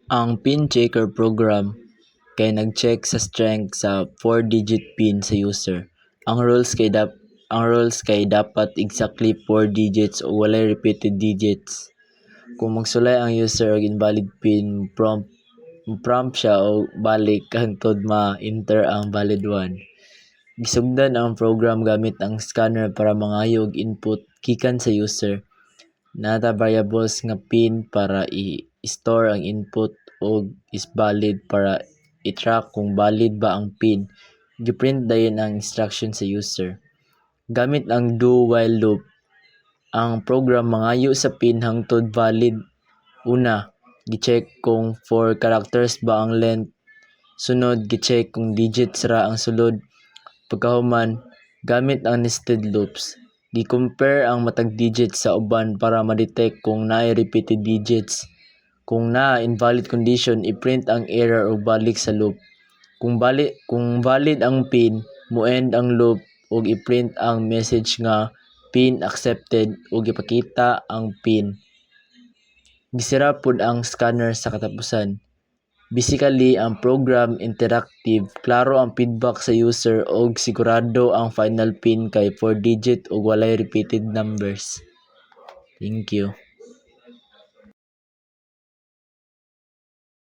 Ang pin checker program kay nag-check sa strength sa 4-digit pin sa user. Ang rules kay dapat exactly 4 digits o walay repeated digits. Kung magsulay ang user og invalid pin, prompt siya og balik hangtod ma-enter ang valid one. Gisugdan ang program gamit ang scanner para mangayo og input gikan sa user. Nata variables nga pin para i-store ang input ug is valid para i-track kung valid ba ang pin. Giprint dayon ang instruction sa user. Gamit ang do-while loop, ang program mangayo sa pin hangtod valid. Una, gi-check kung 4 characters ba ang length. Sunod, gi-check kung digits ra ang sulod. Pagkahuman, gamit ang nested loops, gi-compare ang matag digits sa uban para ma-detect kung naay repeated digits. Kung naa invalid condition, i-print ang error o balik sa loop. Kung valid ang pin, mo-end ang loop ug i-print ang message nga pin accepted ug ipakita ang pin. Gisira pud ang scanner sa katapusan. Basically, ang program interactive, klaro ang feedback sa user ug sigurado ang final pin kay 4 digit ug walay repeated numbers. Thank you.